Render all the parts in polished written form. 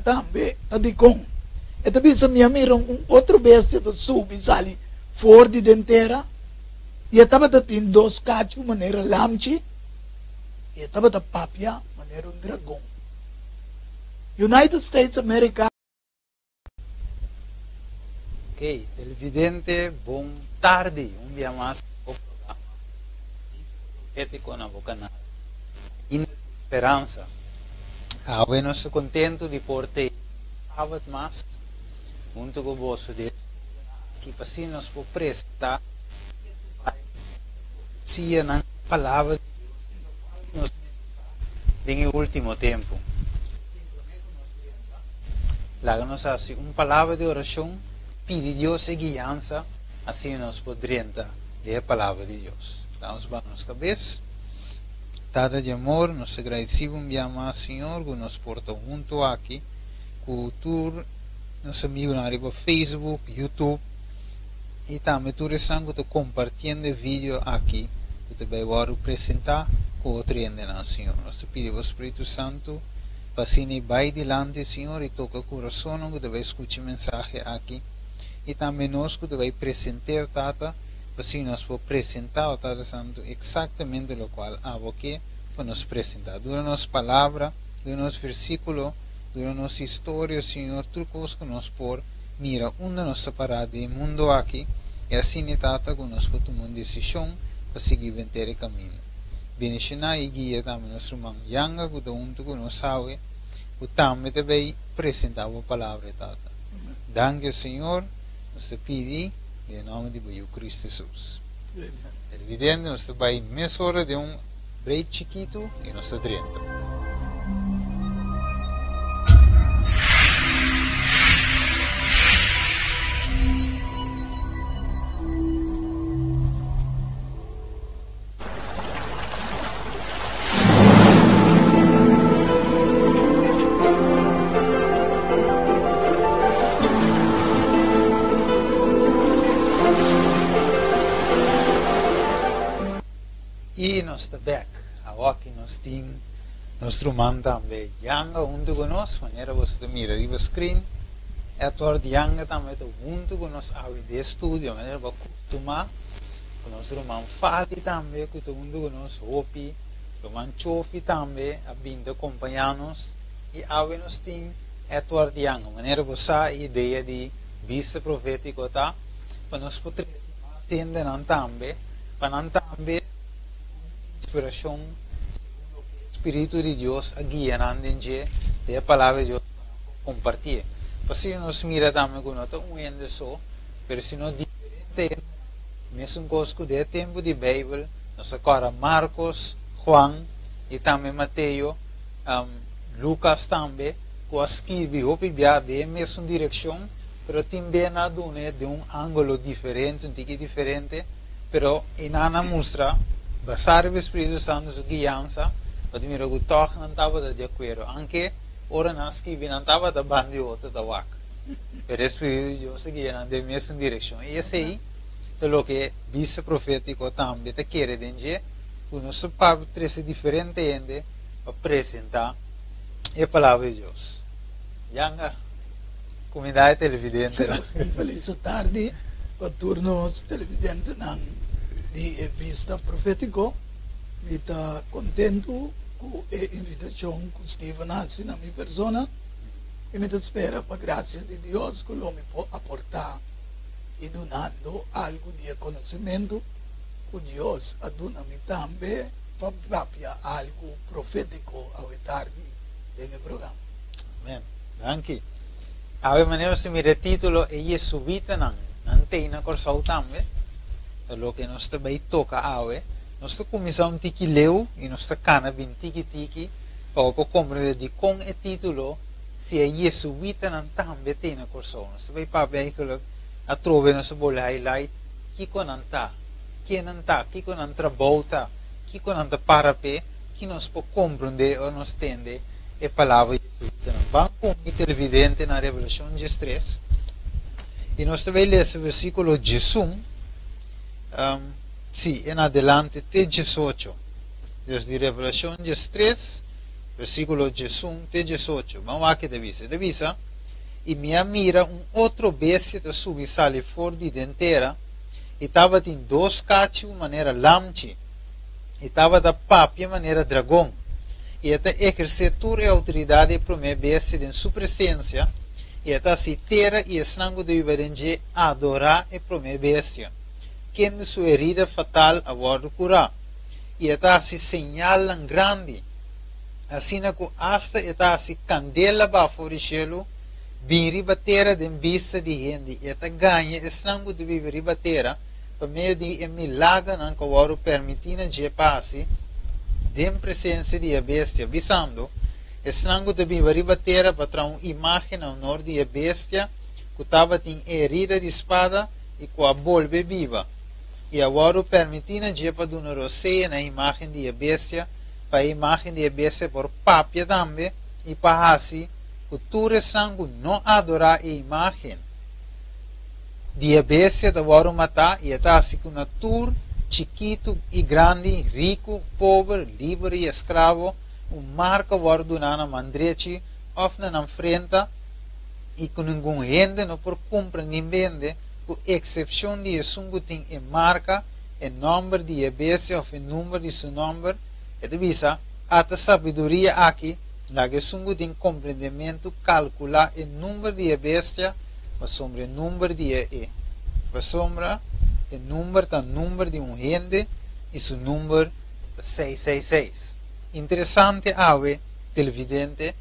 también adicon. E também se minha mira outro bestia da sub sali for de dentera. E estava tem dois cachos maneira lamchi. E estava da papia maneira dragão. United States America. Ok, televidente, bom tarde. Dia mais o programa ético na boca na esperança. Nós estamos contentos de por ter sábado mais junto com você que assim nos for apresentar se na palavra de Deus no último tempo. Lá nos hace uma palavra de oração, pede Deus a guiança, assim nos podemos ler a palavra de Deus. Damos manos cabeça. Tada de amor, nos agradecemos mais, Senhor, que nos porta junto aqui, com tu, nosso amigo na riba Facebook, YouTube, e também tu estás compartilhando vídeo aqui, que te vai apresentar com outro na Senhor. Nós pedimos ao Espírito Santo, para assim vai delante, Senhor, e toca o coração, que te vai escutar mensagem aqui, e também nós que te vai apresentar, Tata, assim nós vamos apresentar o Tata Santo exatamente o qual que nos apresentar. Durante nossa palavra, durante nosso versículo, durante nossa história, Senhor, tudo que nós por mira onde nós separamos do mundo aqui, e assim Tata que nós podemos tomar uma decisão para seguir o inteiro caminho. Bendicionar e guia também nosso irmão Yanga, que está junto com nós, sabe, que também te vai apresentar a palavra, Tata. Danke, Senhor, nós te pedimos. Em nome de Cristo Jesus. Evidente, nós vai meia hora de break chiquito e nós estamos. E nós estamos back. Aqui nós temos nosso irmão também. Yanga junto com nós, maneira você mira aí o screen. É a tua de Yanga também está junto com nós aqui de estúdio, maneira você acostumar. Com nosso irmão Fadi também, que está junto com nós. Hopi, o irmão Chofi também, a vindo acompanhar-nos. E aqui nós temos a tua de Yanga, maneira você a ideia de vista profético, tá? Para nós podermos atender também, para nós também inspiração, Espírito de Deus a guia de a palavra de Deus compartilhar. Assim nós mira também com nós um só, mas se não diferente, mesmo coisa de tempo de Bíblia, nós agora Marcos, Juan e também Mateus, Lucas também, que escreveu de mesma direção, mas também de ângulo diferente, um tique diferente, mas nada mostra basar o Espírito Santo su guianza, pati mira que toque não estava de acordo, anche ora nós que não estava da banda e outra da vaca, pero o Espírito de Deus guia na mesma direção. E assim, é o que vice profético também te quer dizer, que o nosso papo é diferente ainda para apresentar a palavra de Deus. Yanga, comunidade televidente. Feliz tarde para todos televidentes de vista profético. Me está contento com a invitação que Steven hace na minha persona e me espera para a graça de Deus que lo me pode aportar e donando algo de conhecimento que Deus aduna-me também para algo profético ao tarde no programa. Amém. Danke. A maneira se mira título é Jesuíta não tem na corsal também. Lo que nós também toca awe, nós começamos um tiki leu e nós cana bem tiki para compreender de com o título se é jesuíta não também tem na coração. Nós vai para ver que a trove nós vou highlight que não tá, que não trabalha, que não tá para pé, que nós podemos compreender ou nós entender a palavra jesuíta. Vamos com o televidente na Revelação 3 e nós também lemos o versículo 18. Sí, en adelante, te 18. Desde Revelación 3, versículo 18. Vamos aqui divisa. E me mira outro bestia de subir fora de dentera, e estava em 2 cachos maneira lamchi, e estava da papia maneira dragão, e até exercer toda a autoridade para me bestia em sua presença, e até se terra e sangue de viverenge adorar e para me bestia, quem de sua herida fatal a bordo curar, e até se señalan grande, assim que hasta eta se candela ba fora de cielo, bem ribatera de vista de gente, e até ganha e sangue de viver ribatera, por meio de milagre não que o permitindo de passe, de presença de a bestia, visando, e sangue de viver ribatera para uma imagem ao nor de a bestia, que estava em herida de espada, e que a volve viva. E agora permitindo de para donar roceia na imagem de a bestia, para a imagem de a bestia por papia também, e para assim, cultura sangue não adorar a imagem de a bestia da hora matar e até assim com natura chiquito e grande, rico, pobre, livre e escravo, marca hora do na mandrete, of na frente e com nenhum gente não por compra nem vende, com exceção de sungo tem e marca e número de a bestia ou o número de seu número, e divisa até sabedoria aqui. La que sungo tem compreendimento calcular o número de bestia, mas sobre o número de mas sobre o número de gente e seu número 666. Interessante ave televidente,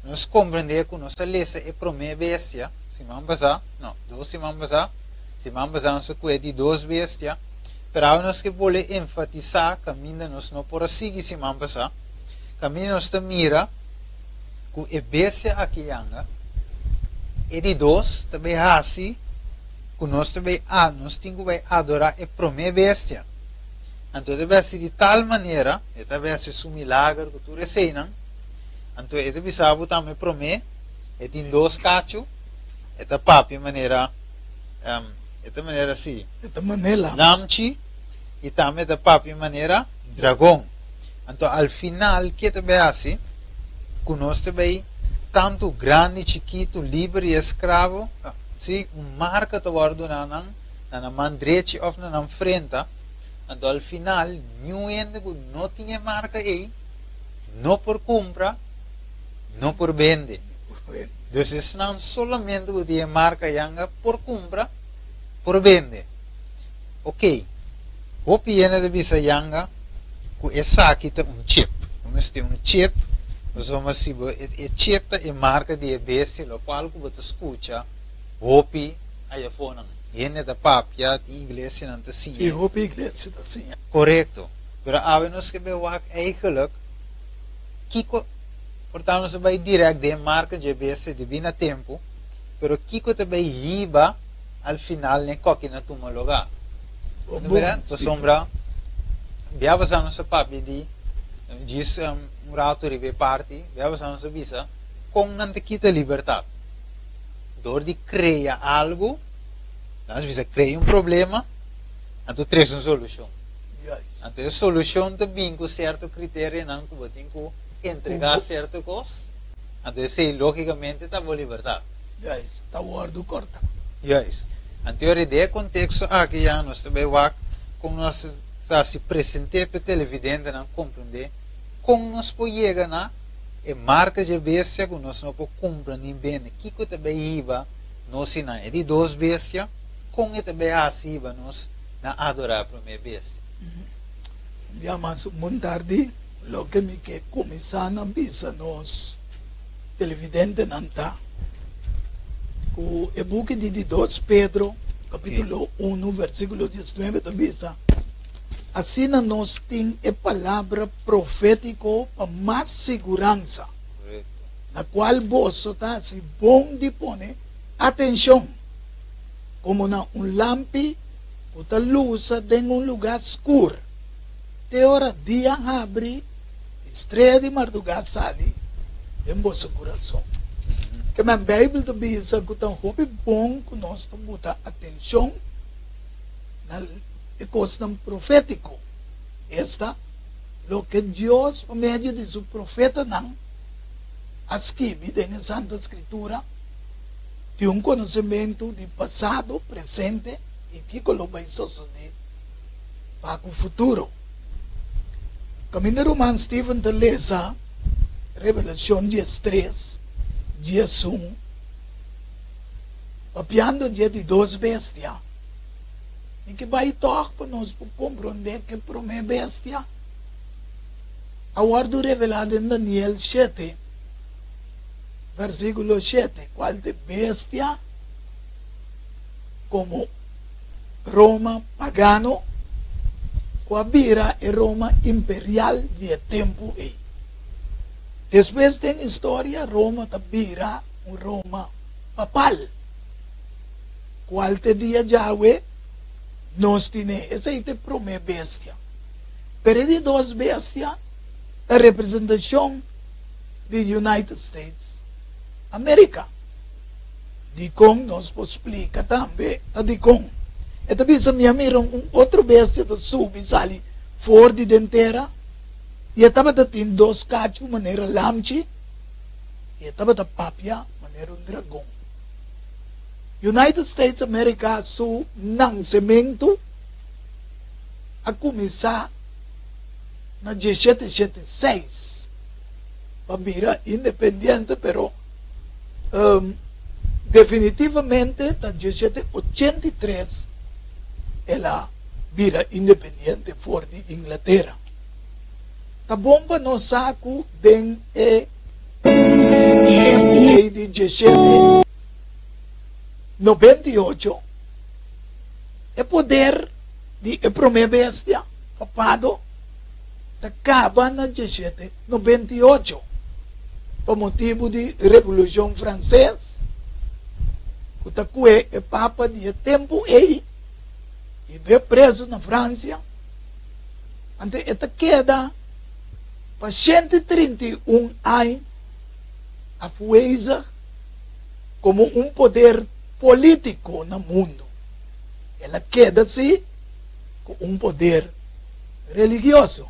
nós compreender que nossa lesa é para mim bestia, se vamos passar, não, 2 se vamos passar nossa coisa de 2 bestia, para nós que vole enfatizar caminho nós não por seguir se vamos passar, caminho nós te mira que a bestia aqui anga e de 2 também assim que nós também nós temos que adorar a primeira bestia, então deve ser de tal maneira e deve ser um milagre que tu recebes, então ele deve saber também primeiro e tem 2 cachos e da papi maneira de maneira assim de maneira lamchi e também da papi maneira dragão, então ao final que deve assim conosco bem tanto grande, chiquito, livre e escravo, sim, marca de bordo na mandrete ou na frente, então ao final, nenhum que não tinha marca aí, não por compra, não por vende. Então, não solamente que tinha marca yanga por compra, por vende. Ok, o piena de visa yanga, que essa aqui tem chip, vamos ter chip. Nós vamos ver a chip e marca de bestia, o qual que você escuta, hopi, aí fora, gente da papia, de igreja não te sim. Sim, hopi igreja tá sim. Correto. Pero awe nós que bewak eigenlijk, kiko, portanto nós vai direto de marca de bestia de bina tempo, pero kiko te vai riba, al final nem coque na tuma lugar. Então, sombra, biavas a nossa papia de diz rato ribe parti, biavas a nossa visa, com não te quita liberdade. Door de criar algo, nós visa criar problema, então traz uma solução. Então a solução também com certo critério, não que você tem que entregar certa coisa, então isso logicamente está com liberdade. Está o ordo corta. Então a ideia contexto aqui já nós também vai como nós se apresentar para o televidente não compreender como nós podemos chegar na marca de bestia que nós não podemos compreender bem que que também iba nós na de 2 bestia com que também assim iba nós na adorar para minha bestia. Já mais muito tarde, logo que me que começar na bisa nós televidente não tá. O e-book de 2 Pedro, capítulo 1, versículo 19 da bisa. Assim nós temos a palavra profética para mais segurança, na qual você está se bom de pôr atenção, como na lampi que está luz em lugar escuro. De hora dia abre, estrela de madrugada sai em vosso coração. Que a Bíblia diz que é bom que nós botar atenção na coisa profético. Esta lo que Dios, por medio de su profeta, escribe en la Santa Escritura, de un conocimiento de pasado, presente y que lo va a suceder para el futuro. Camino Romano Stephen te lesa Revelación 10:3, 10:1, papiando de dos bestias, e que vai tocar para nós compreender que para uma bestia, a ordem revelada em Daniel 7, versículo 7, qual de bestia, como Roma pagano, coabira e Roma imperial de tempo e. Depois tem história, Roma tabira um Roma papal, qual te dia Yahweh nos tiene, essa é para uma bestia. Pero de duas bestias, a representação de United States América. De como nós explica também, de como. E também se me miram outro bestia da sub, sali fora de dentera, e estava tendo dois cachos, maneira lamchi, e estava da papia, maneira dragão. United States América, su nascimento, a começar na 1776, para virar independência, pero definitivamente na 1783 ela vira independente fora de Inglaterra. A bomba no saco de 1798 é poder de primeira bestia papado acaba na 1798 por motivo de Revolução Francesa, que é papa de tempo e veio preso na França. Então, esta queda para 131 anos a fueza como um poder político no mundo. Ela queda-se com um poder religioso.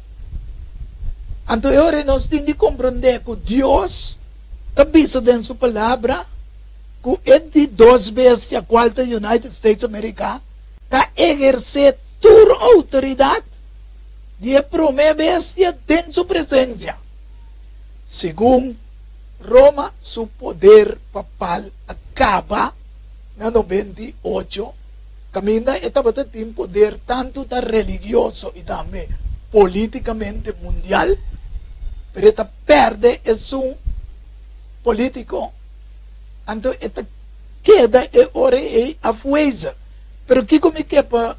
Então, agora nós temos de compreender que Deus avisa em sua palavra que é de duas vezes a quarta United States America está exercer toda a autoridade de a primeira bestia em sua presença. Segundo Roma, seu poder papal acaba na 98. Caminha estava tendo poder tanto da religioso e também politicamente mundial, pero esta perde esse político. Então esta queda é hora é a fueza. Pero que como que para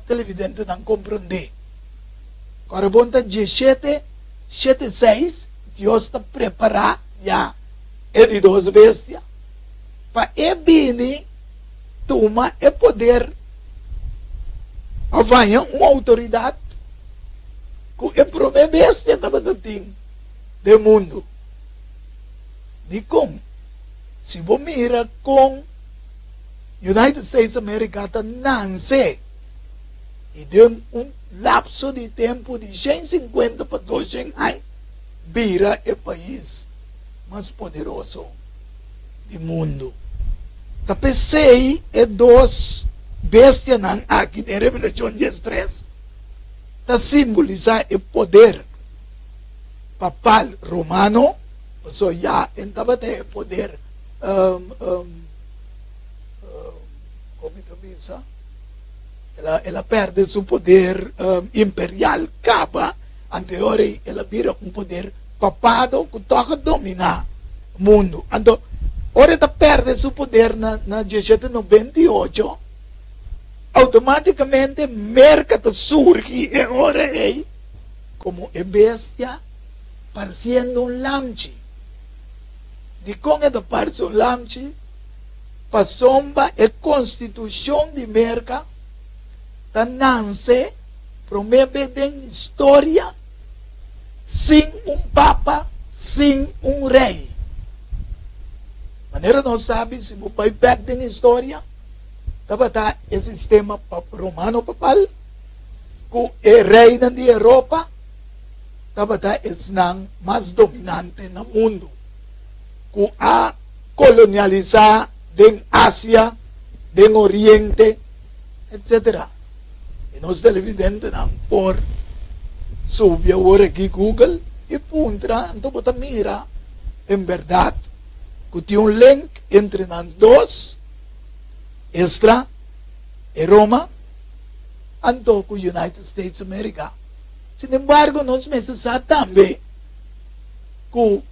televidente não compreender? Agora bonta 1776, Deus está preparado já é de duas bestias para vir tomar o poder, avanhar uma autoridade que é para uma bestia estava tendo do mundo. De como? Se você mira com United States America nasce e deu lapso de tempo de 150 para 200 anos, vira o país mais poderoso do mundo. Tapos sei é duas bestias aqui em Revelação 10:3 para simbolizar o poder papal romano, so já estava até o poder como pensa, ela perde seu poder imperial, acaba, anterior ela vira um poder papado que toca dominar o mundo. Então, ora ela perde seu poder na 1798, automaticamente mercado surge e ora é como a bestia parecendo um lamchi. De como é parece um lamchi, passomba a constituição de merca, da nasce, promete em história, sem um papa, sem um rei. Maneira não sabe, se o pai pega em história, estava esse sistema romano papal, que é rei na Europa, tabata es nang mas dominante na mundo. Ku a colonializa den Asia, den Oriente, etc. E nos televidente nang por subia ahora aquí Google y puntra, entonces mira, en verdad, que tiene un link entre los dos, Estra y Roma, ando con United States of America. Sin embargo, nos meses también, que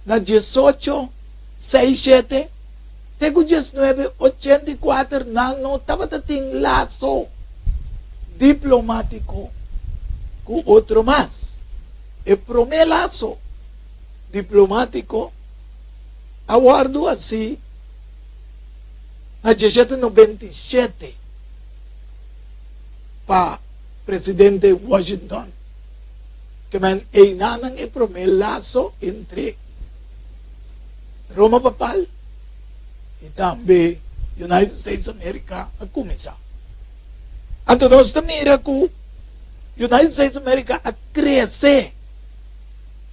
na 18, 67, tengo 19, 84, no estaba tin lazo diplomático con otro más. El primer lazo diplomático aguardo así na 1797 para presidente Washington que man einanan el primer lazo entre Roma Papal y también United States of America a comenzar. Entonces mira que United States of America a crecer,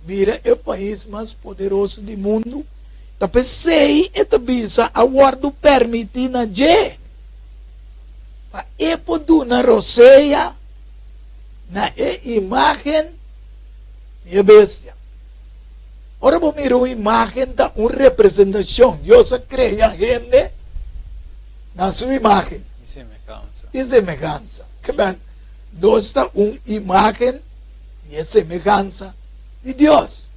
vira el país más poderoso do mundo. Tapi sei esta bisa aguardo permitir na je pa epoduna roseia na imagen e bestia. Ora vou mirar uma imagem da uma representação. Deus cria a gente na sua imagem e semelhança. Que bem, Deus está uma imagem e semelhança de Deus.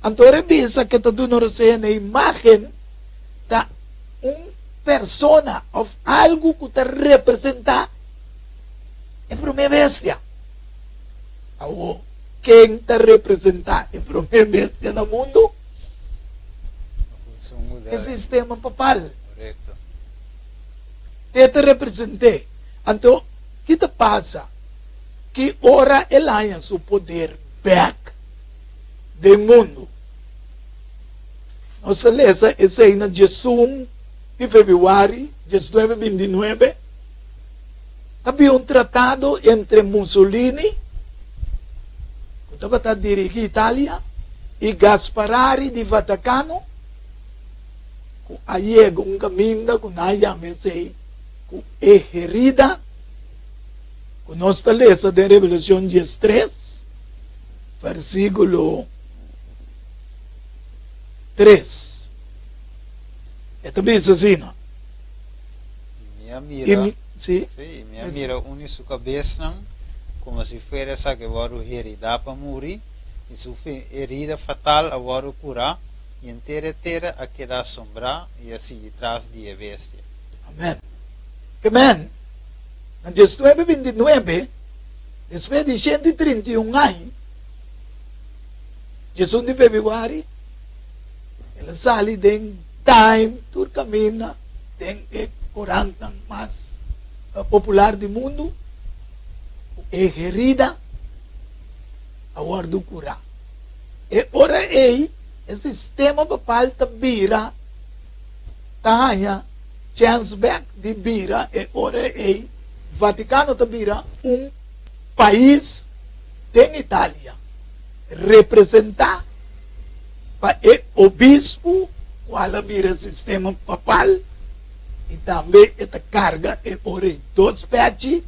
Então, bisa que está dando na imagem da uma persona ou algo que está representa a primeira bestia. Algo quem está representando a primeira bestia no mundo? O sistema papal. Correcto. Te representei. Então, o que te passa? Que ora ele há seu poder back do mundo. Nós lemos essa aí na 18 de fevereiro, 1929. Havia um tratado entre Mussolini, que estava a dirigir a Itália, e Gasparri de Vaticano, que aí chega um caminho que nós chamamos aí, que é herida, que nós lemos da Revelação 13, versículo 3. Esta diz assim, não? Minha mira, sim, minha mira une sua cabeça como se fosse essa que agora herida para morrer, e sua herida fatal agora curar, e inteira a quedar sombrar, e assim atrás de a bestia. Amém. Amém. Na 1929, depois de 131 anos, 18 de fevereiro, ele sai de time, todo caminho, tem o Corão mais popular do mundo, é herida, agora do curar. E ora aí, o sistema papal vira, ganha chance back de vira, e ora aí, Vaticano vira país de Itália, representar para o bispo, qual vira o sistema papal, e também esta carga é ora dois pés,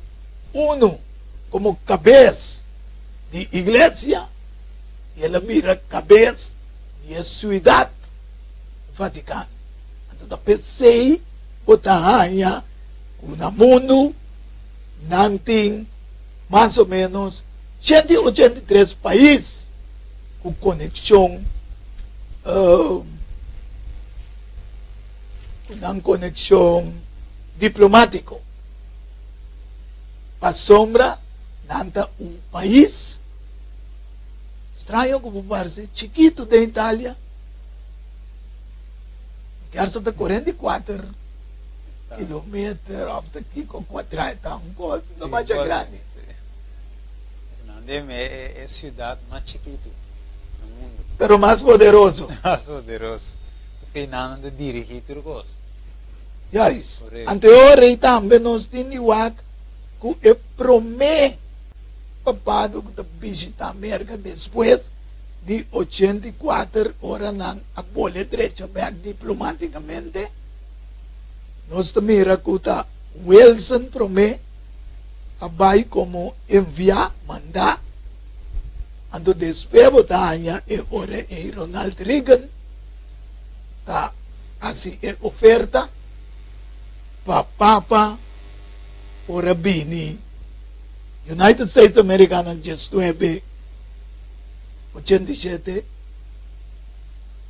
como cabeça de igreja, e ela vira cabeça de cidade Vaticano. Então, pensei, botar no mundo, não tem mais ou menos 183 países com conexão, com conexão diplomática. Para sombra, nada país estranho como parece, chiquito da Itália, que arsa de 44 quilômetros, aqui com quadrado, não mais grande. É a cidade mais chiquita do mundo. Pero mais poderoso. Mais poderoso. Fernando de dirigir tudo gosto. Yes. Anterior também nós tínhamos que é promê papado que visita a América depois de 84 horas não abole direito aberto diplomaticamente. Nós também racuta Wilson promete abai como enviar, mandar. Ando después botanya e ora e Ronald Reagan ta assim e oferta pa papa ora bini United States Americana just 87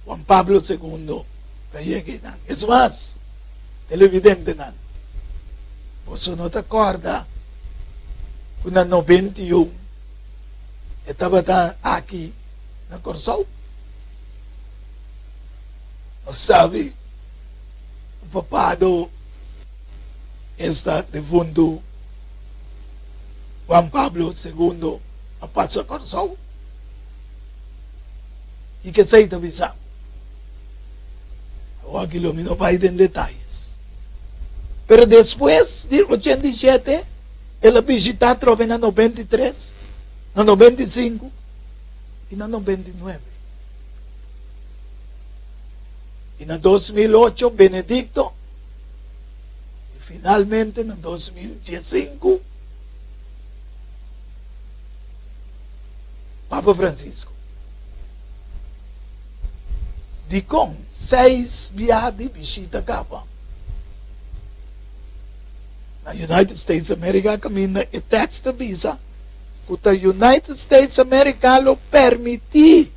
Juan Pablo II kayeke nan. Es más, televidente nan. Você não te acorda quando 91 estava aqui na Corsol? Sabe, o papado está de fundo Juan Pablo II a Passo Corsol. E que sei também sabe. Aqui não vai em detalhes. Pero depois de 87, ela visitou trove na 93, na 95 e na 99. E na 2008, Benedicto. E finalmente, na 2015, Papa Francisco. De com 6 viagens de visita capa. Na United States America caminha e texto visa que a United States America lo permiti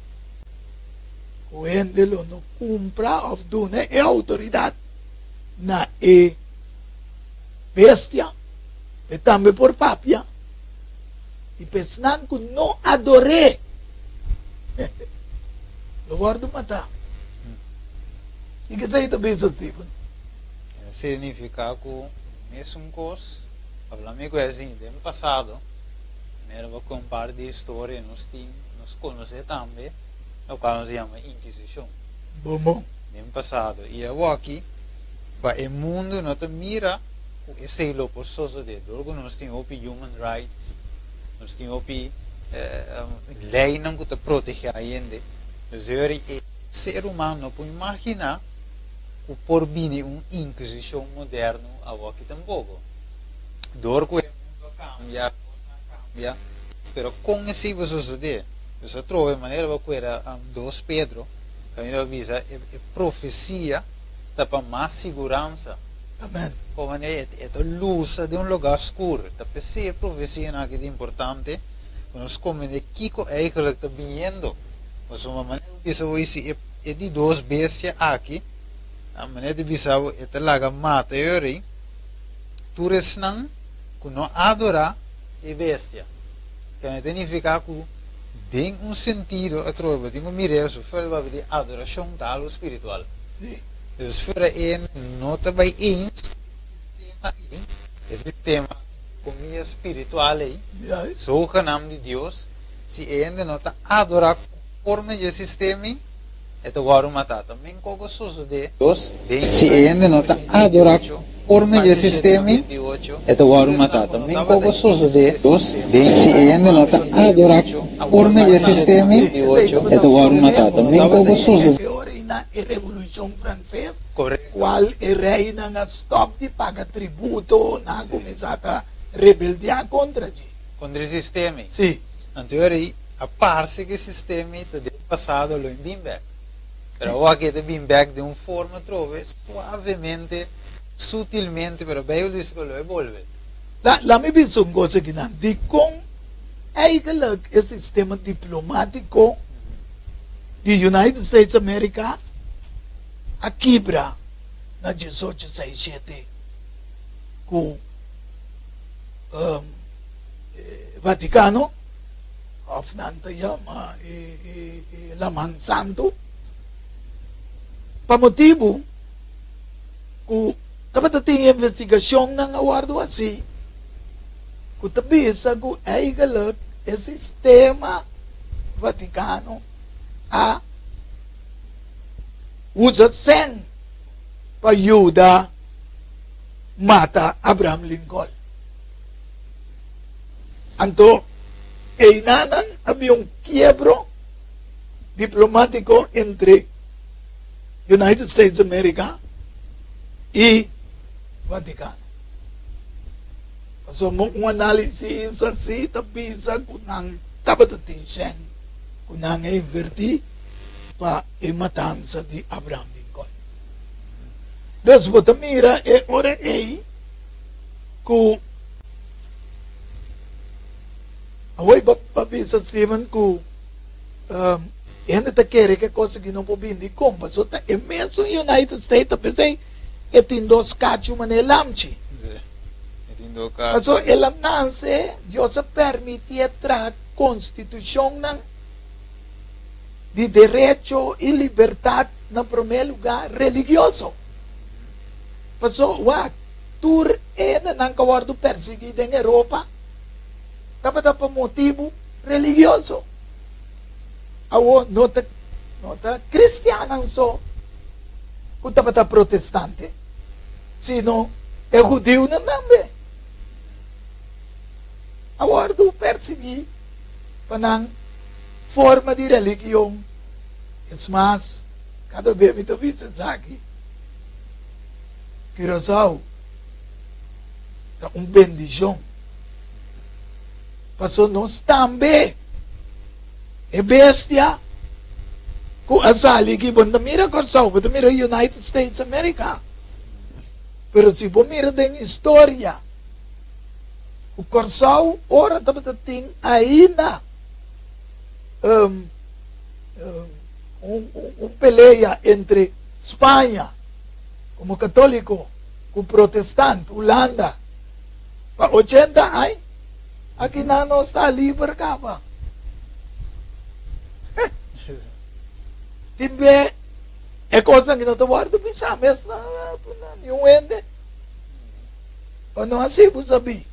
quando lo não cumpra of dune e autoridade na e bestia e também por papia e pensando que não adorei lo guardo matar e que sei também Stephen significa que mesmo coisa falamos com assim no passado era uma compara de história nos conhece também o qual nos chama Inquisição bom no passado e eu aqui o mundo não te mira esse é o processo de logo nós temos human rights nós temos lei não que te protege ainda mas ser humano não pode imaginar o por vir uma inquisição moderna aqui tampouco. Dor que o mundo cambia, pero com esse suceder, você trova maneira que era 2 Pedro, que ainda avisa é profecia para mais segurança. Amém. Como é luz de lugar escuro, tá pensei profecia não é importante, nós como de Kiko é que está vindo, mas uma maneira que você é de 2 bestias aqui. A maneira de bisau é laga mata yori tu resnang kuno adora e bestia que significa que tem sentido a trova tem mireu so fora de adoração tal espiritual sim dus fora nota vai sistema comida espiritual aí so canam de Deus se ainda nota adorar forma de sistema это говорю мата também como sucede se ainda não está adorar forma de sistema это говорю мата também como sucede se ainda não está adorar forma de sistema это говорю мата também como sucede na Revolução Francesa qual é rei na stop de pagar tributo na começar a rebeldia contra o sistema sim então a parte que o sistema do passado lo embimbe. Pero aqui de bem back de uma forma trove suavemente, sutilmente, pero bem o disco lo evolve. Lá me pensa uma coisa que não, de com eigenlijk o sistema diplomático de United States America a quebra na 1867 com Vaticano, of Nantayama e Laman Santo, pa motivo que kapag tem investigação ng awardo assim que tabisa que ay galak e sistema Vaticano a usa sen pa ayuda mata Abraham Lincoln anto En Nanan había un quiebro diplomático entre United States de América y Vaticano. Pasamos un análisis así, tapisa, kunang tabatatinsen, kunang inverti pa matanza de Abraham Lincoln. Entonces, você mira, ora aí, que away papisa Stephen, que ainda está querendo que coisa que não pode vir compra, só está imenso United States, pensei, e tem dois cachos, mas é lamchi. So, ela nasce, Deus permite entrar Constituição de direito e liberdade, no primeiro lugar, religioso. So, tur não kawardo perseguido em Europa, estava por motivo religioso. Awo, nota cristiana só, que estava protestante, sino é judeu também. Agora do perseguir para forma de religião. É mais, cada vez me estou vendo aqui. Curaçao é uma bendição. Passou nós também. É bestia. Com a sali que você mira Curaçao, você mira United States America. Pero se você mira da história, o Curaçao, ora também tem ainda peleia entre Espanha, como católico, com protestante, Holanda. Para 80 anos, aqui não está livre, capa. Timbe, é coisa que não te guardo, bisa, mas não ende. Para não assim, você sabe.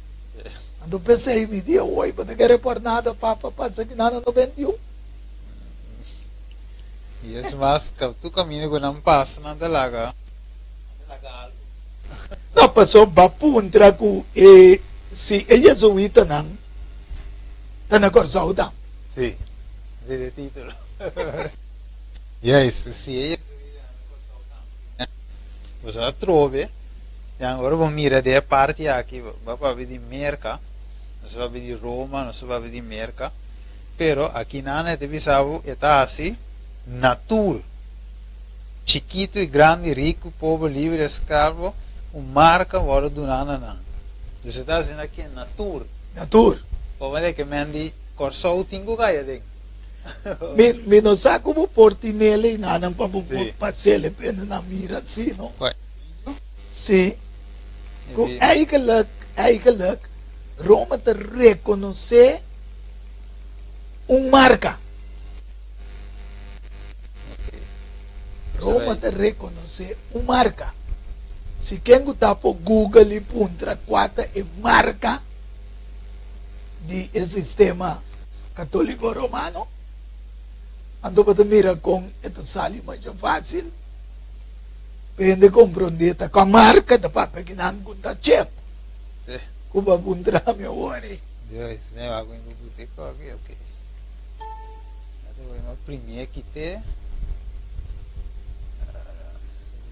Ando pensei, me dia, oi, para não querer por nada, papa, passa que nada no 21. E isso, mas tu caminho que não passa, não dalaga. Não, passou, bapuntra com, se é jesuíta, não, está na Curaçao, não. Sim, esse é o título. Yes, se é você trove, e agora vamos mirar de parte aqui, vai para ver de Merca, não vai ver de Roma, não vai ver de Merca, pero aqui na net visavo está assim, natur, chiquito e grande, rico, pobre, livre, escravo, marca agora do nana. Você está dizendo aqui natur. Natur. Como é que me andi Curaçao tingo kaya ding. Minosa como portinele e nada para pasele pena na mira, sim, não? Sim. Eigenlijk, Roma te reconhecer marca. Roma te reconhecer marca. Se quem está por Google e puntra quatro é marca de sistema católico romano, ando para mirar com esta sali mais fácil. Pende compreender com a marca da papel que não conta chep. Como abundar meu ore. Deus, né? Água em boteco aqui, ok. Agora vou imprimir aqui te.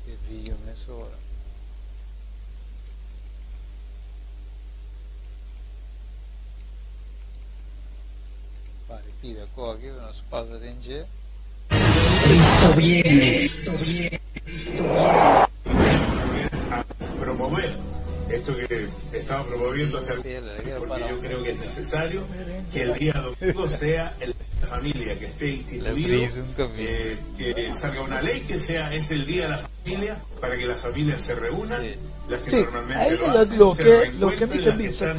Que vídeo nessa hora. Pare, pida aqui, nos passa de encher. Cristo viene. A promover esto que estaba promoviendo hace algún tiempo, porque yo creo que es necesario que el día domingo sea el día de la familia, que esté instituido, que salga una ley que sea es el día de la familia, para que las familias se reúnan, las que normalmente lo hacen, lo que me dice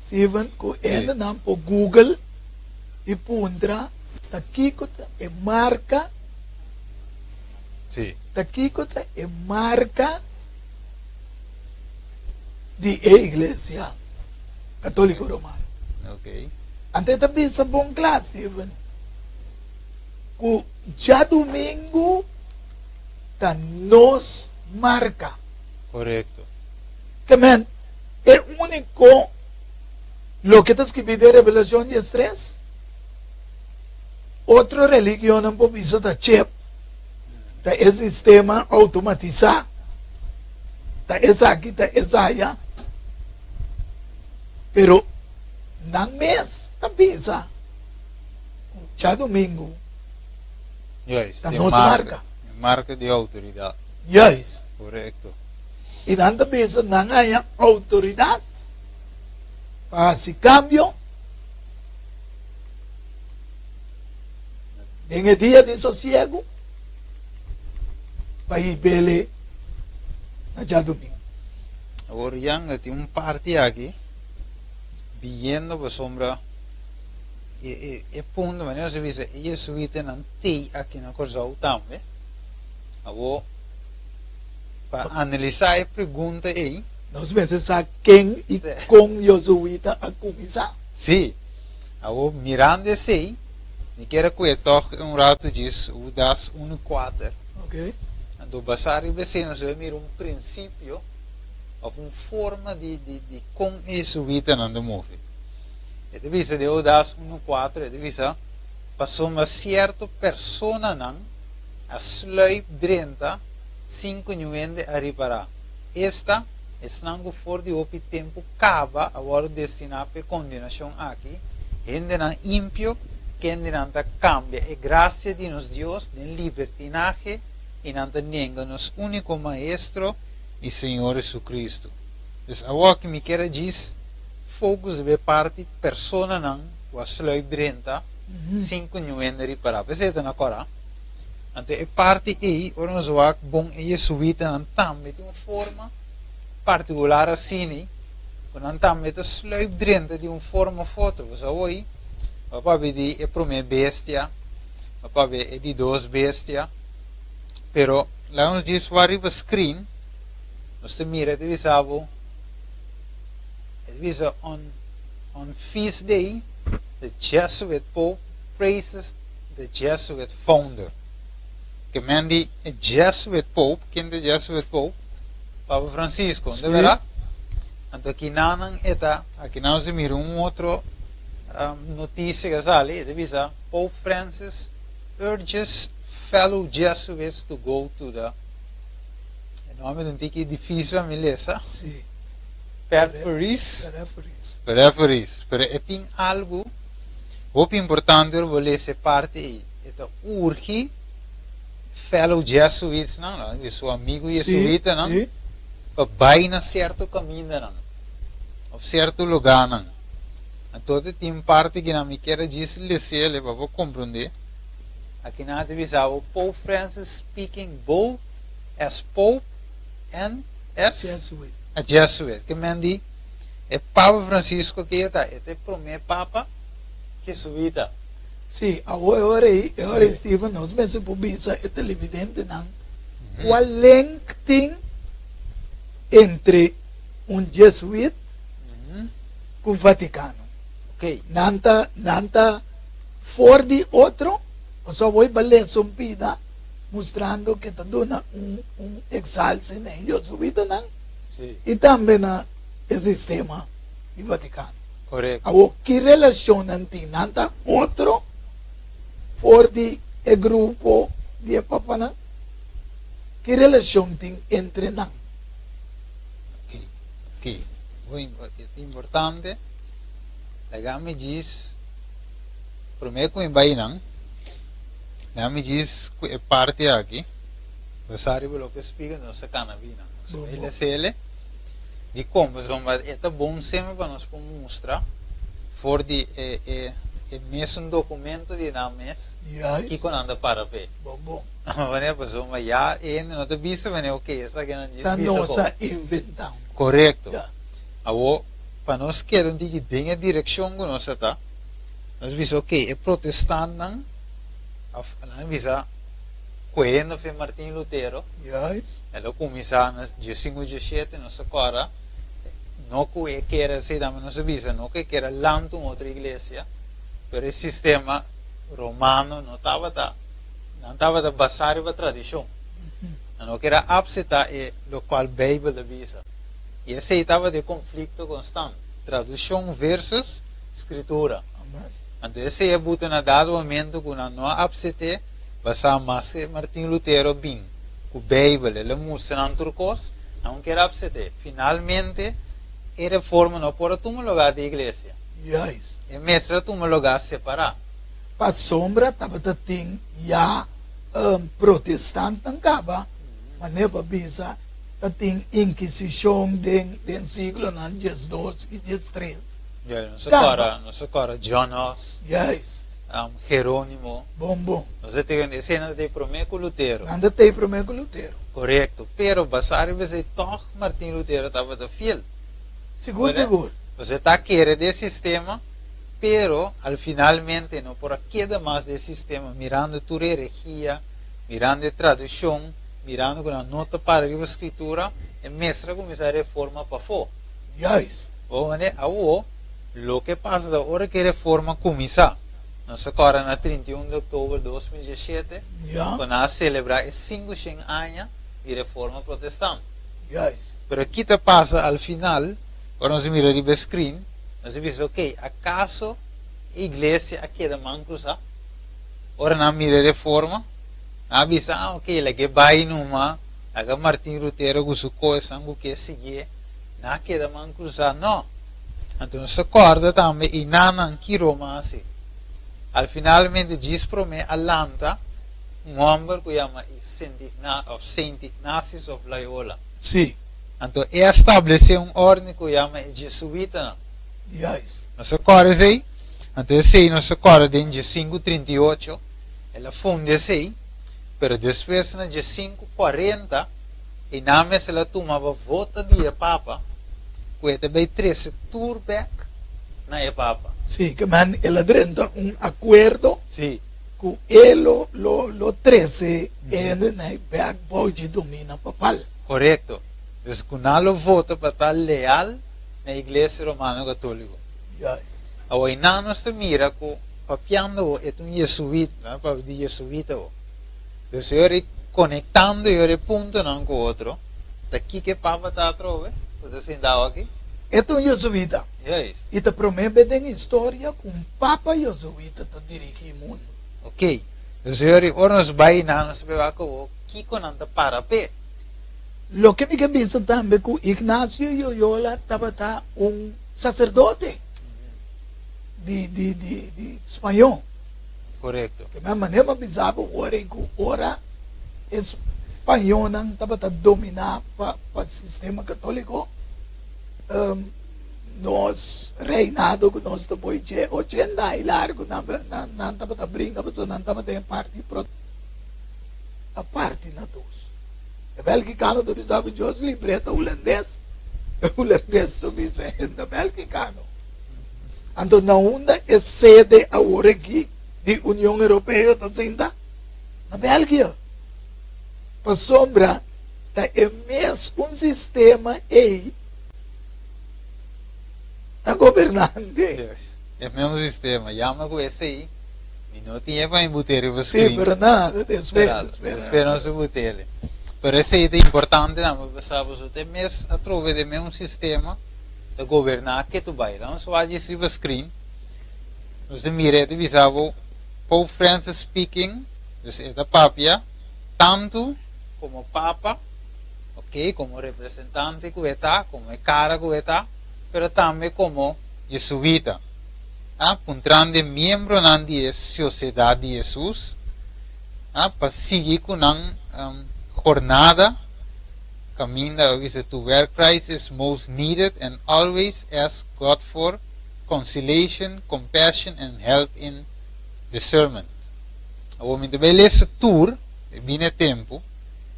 Steven, que entra por Google y puntra taquicota e marca. Sí. Taquicota e marca de iglesia católico romano. Ok. Antes também sa bom classe, Steven. Que já domingo tá nos marca. Correcto. Que man, é único Lo que está escrito en Revelación 10:3. Otra religión en povisa da chip. Da esse sistema automatizado. Da essa aqui, da essa allá. Pero, não mês, da pisa. Já domingo. Juist, Da de nossa marca. marca de autoridade. Juist. Correcto. E dan da pisa, não há autoridade. Para esse cambio. En el día de sosiego, para ir bele allá domingo. Agora, yang tem parte aqui, viendo por sombra, e ponto, mas não se vê, e isso vite não tem aqui na coisa também. Agora, para analisar a pergunta aí, Nós vezes a quem e com Josuíta a começar. sim, agora mirando esse aí, me quero que toch rato diz, o das 1:4. Ok? Do basar e vecinos, eu miro princípio, ou uma forma de como isso vida não move. E de vista de o das 1:4, e de vista, passou uma certa pessoa não, a sluip drenta, 5 nuende a reparar. Esta, estando fora de opi tempo, acaba agora destinado para condenação aqui, gente não ímpio, que nanta cambia e gracia de nos Dios de libertinaje y nanta niega nos único maestro y Señor Jesucristo. Entonces, agora que me quero dizer, focus de parte persona não, o sluip drenta, 5 nuende para. Peseta na cora. Ante e parte aí, ora nos wak bom e subita nan tambe de uma forma particular assim, com nan tambe de sluip drenta de uma forma foto. Você oi Papà vedi è per me bestia, papà è di dos bestia, però la uns dice arriva screen, non sto mira di visavo, e visa on feast day, the Jesuit Pope praises the Jesuit founder. Che mandi a Jesuit Pope, kin the Jesuit Pope, Papa Francisco, Sì. de vera? Anto aquí nanan eta, aquí nanan se mira un otro notícia que sale, divisa, Pope Francis urges fellow Jesuits to go to the, o nome de um tique difícil a me ler, Sí. Peripheries, Referees. pero tem algo muito importante eu vou ler essa parte aí, então urge fellow Jesuits, não, seu amigo jesuíta, não, Sí. para vai na certo caminho, não, ou certo lugar, não. Então tem parte que não me quero dizer, para vou compreender. Aqui na divisão, o Pope Francis speaking both as Pope and as Jesuit. a Jesuit. Que mendi é Papa Francisco que está, é o primeiro Papa jesuíta. Sí, ahora Steven, nós mesmo publica é televidente, não? Qual link tem entre jesuit com o Vaticano? Ok, Nanta for de outro, o só vou ler sumpida, mostrando que está dando exalce na jesuíta, não? sim, E também na sistema do Vaticano. correto. Agora, que relação tem nanta outro for de grupo de Papa, não? Que relação tem entre nós? Ok, muito importante. Lagami diz, primeiro que vai não, lagami diz que é parte aqui, Rosário pelo que explica, não se canavina. Ele se ele, de como, é bom sempre para nós mostrar, for de mesmo documento de names, que Yes. quando anda para ver. Bom. Mas pessoa já não te visa, mas ok, essa que não diz. Está nossa inventão. Correto. Yeah. Agora, para nós queremos que tenha direção que nós está, nós vimos que é protestante, nós vimos quando foi Martin Lutero, Yes. ele começou nas 15-17, nós agora, não que era assim, nós vimos, não que era lanto outra igreja, mas o sistema romano não estava basado na tradição, não que era abseta e o qual a Bíblia avisa. E esse estava de conflito constante. tradução versus escritura. Amen. Então, esse é buta na dado momento que não há apsete, basta mais que Martin Lutero bem, com a Bíblia, ele mostra em turcos, não quer apsete. Finalmente, a reforma não pode tomar lugar da igreja. Yes. É mestra tomar lugar separado. Pa sombra tava ting ya protestant ang kaba, maneba bisa ting inquisição den siglo nan 12 e 13. Não se cora Jonas, Yes. Jerônimo, Bom. não se tem a cena de Promeco Lutero. Nanda tem primeiro Lutero. Correto, pero basari você toch Martin Lutero estava da fiel. Seguro. Você está querendo desse sistema, pero al finalmente não por queda mais desse sistema, mirando tua herejia, mirando a tradução, mirando com a nota para a escritura, e mestra começar a reforma para fora. Yes. Lo que passa da hora que a reforma começa, nós agora na 31 de outubro de 2017, Yeah. quando nós celebramos 500 anos de reforma protestante. Yes. Pero aqui te passa al final, quando nós miramos o screen, nós vemos, ok, acaso a igreja aqui da Mancruza, ora na mira reforma, nós vemos, ok, lá que vai numa, aga Martin Lutero com sua coisa, o que seguir, na que da Mancruza, não. Então, nós acorda também, e não que Roma assim. Al finalmente diz para mim, Atlanta, homem que chama Saint Ignatius of Loyola. Sim. Então, ele estabeleceu ordem que chama Jesuíta. Yes. Nós acorda aí, então, sei, nós acorda em 1538, ela funda aí, mas depois, na 1540, e na mesa ela tomava voto de Papa, que também 13 turback na Papa. Sim, que man, ela drenta acordo Sim. com ele, lo 13, ele, né, back pode domina papal. Correto. Então, quando vota para estar leal na Igreja Romana Católica. Yes. Agora, não nós mira que papiando é um jesuíta, para de jesuíta. Então, eu conectando e ponto não com o outro. Daqui que Papa está a trove, você sentado aqui. Então, jesuíta. Yes. E te promete em história que Papa jesuíta te dirige o mundo. Ok. Então, ora nós vai na nós vai com que conanta para pé. Lo que me avisa também que Ignacio Loyola estava sacerdote de espanhol. Correto. Que minha maneira avisava que ora espanhol não estava dominar para o sistema católico. Nós reinado que nós depois de 80 e largo não estava brincando, não estava tendo a parte na dos. É belgicano do bisavo Jos libreta holandês também é belgicano. Então na onda é sede agora aqui de União Europeia está sendo na Bélgica. Para sombra é mesmo sistema aí está governando. Yes. É o mesmo sistema. Chama com esse aí. E não tinha para embuter o Sim, mas nada, espera não se embuter. Pero esse é importante, não, pensamos que mesmo através de mesmo sistema de governar que tu vai. Não só vai dizer o screen. Nós mira de visavo Pope Francis speaking, é da Papia, tanto como Papa, ok, como representante que está, como cara que está, pero também como jesuíta. Puntrando membro na sociedade de Jesus, para seguir com a jornada, caminho to where Christ is most needed and always ask God for conciliation, compassion, and help in discernment. O momento vai ler esse tour, bem tempo,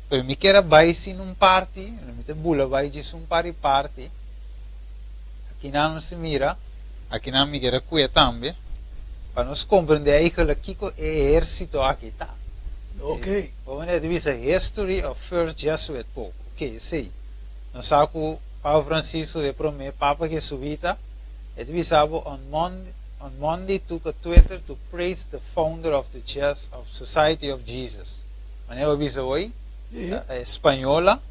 pero me quero vai se num party, me bula vai de um party, aqui não se mira, aqui não me quero cuidar também, para nós compreender aí que aqui o exército aqui está. Ok. Vamos ver a history of first Jesuit Pope. Ok, sei. Nós sabemos que o Papa Francisco de Promé, Papa Jesuíta, e divisava on Monday took a Twitter to praise the founder of the Society of Jesus. Maneira avisa hoje, espanhola,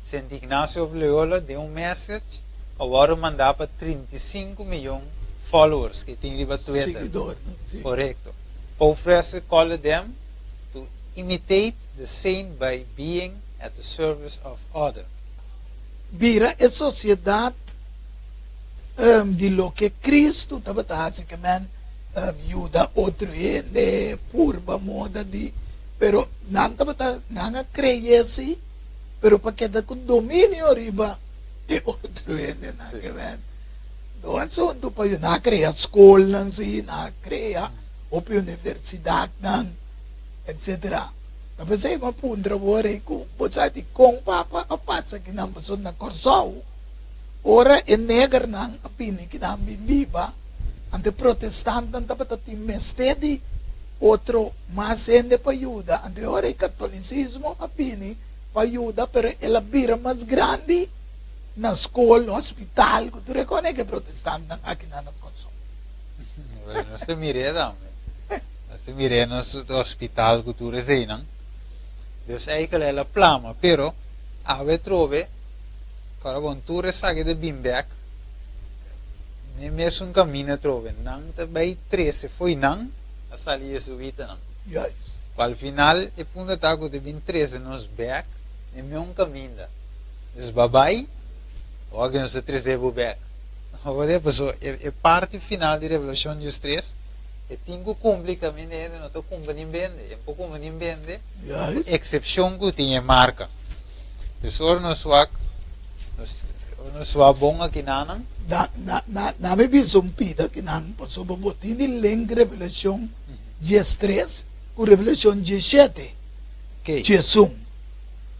Saint Ignacio of Loyola deu message agora mandar para 35 milhões followers que tem riba Twitter. Seguidor, sim. Correcto. Paul Freire called them to imitate the saint by being at the service of other. Vira a sociedade de lo que Cristo estava basicamente ajuda outro gente purba moda de pero não estava não cresce pero para que da com domínio riba e outro gente não que vem do assunto para não criar escola não se não criar ou universidade não etc. Mas aí uma pundra agora com você de com papa a passa que não passou na Corsol. Ora é negar não a pini que não viva ante protestante não estava mestedi outro mais gente para ajuda ante ora é catolicismo a pini para ajuda pero ela vira mais grande na escola no hospital que tu reconhece que protestante não aqui não Corsol. Não se mire também. Não se mire no hospital que tu resei não. Dus eigenlijk è plama, però ave trove, cara con tu resaghe de Bimberg, ne messo un cammino trove, nan te bei 13 foi nan, a sali e subita nan. Yes. Al final, e punto taco de 13 nos back, ne me un cammino. Dus babai, o che non se 13 back. Agora passou, é parte final de Revolução dos 3. E tenho completamente não estou comprando bem, é pouco comprando bem, exceção que tinha marca. Então não sua bom aqui não. Na me vi pida que não passou por botin de link Revelação 13 com Revelação 17. Jesus.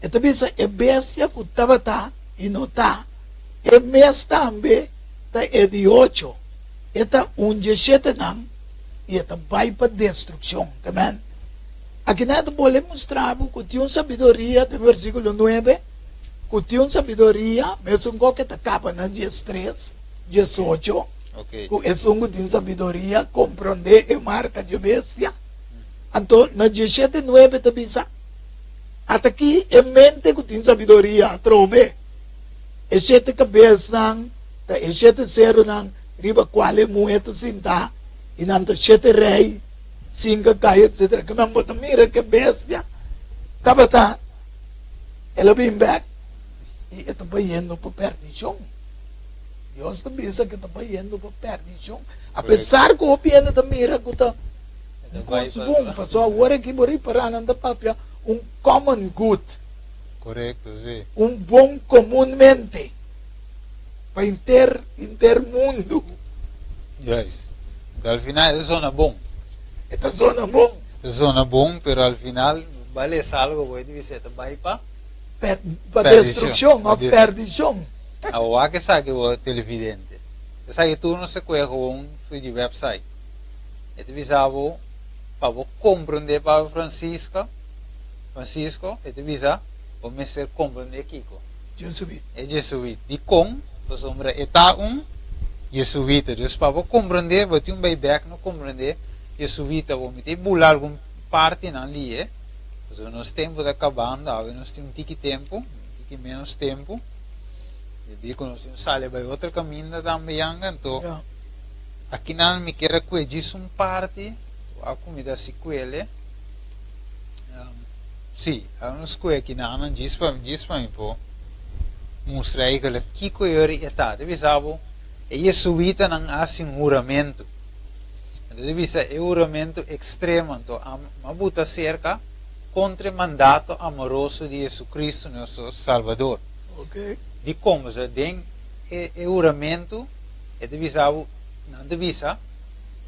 Então bisa é bestia que estava tá e não tá. É mês também tá é de 8. Eta 17 não. E esta vai para destruição, também. Aqui nada pode mostrar que tinha sabedoria, do versículo 9, que tinha sabedoria, mesmo que acaba na 13, 18, que é um que tem sabedoria, compreender e marca de bestia. Então, na 17, 9, também até aqui é mente que tem sabedoria, trove. E 7 cabeças, e 7 zero, riba qual é moeda sinta. E nanto 7 rei, 5 caia, etc. Que não bota mira que bestia. Tava tá. Ela vem back. E está indo para perdição. Deus está pensa que está indo para perdição. Apesar que o piano está mira que está bom. Passou agora que morri para nanda papia common good. Correto, sim. Bom comumente. Para intermundo. Yes. Al final es zona bom. Esta zona bom. Es zona bom, pero al final vale algo, voy a decir, vai para destrucción, a perdición. Ahora que sabe o televidente. Sabe tu não se cuida com de website. Este visavo para compreender para Francisco, este visa o me ser compreender Kiko. Jesuit. É Jesuit. De com, pues hombre, está jesuíta, dus para compreender, você vai back não compreender, jesuíta, vou meter bular algum parte na ali, Pues nós tempo da acabando, nós temos um tique tempo, menos tempo, e digo nós sale vai outro caminho também, então aqui não me quero que diz parte, a comida se coele, sim, nós coe aqui não diz para mim pô, mostrar aí que coere está, deve saber e jesuíta não há juramento. Então, deve ser juramento extremo. Então, a buta cerca contra o mandato amoroso de Jesus Cristo, nosso Salvador. Okay. De como se tem juramento, deve ser, não deve ser,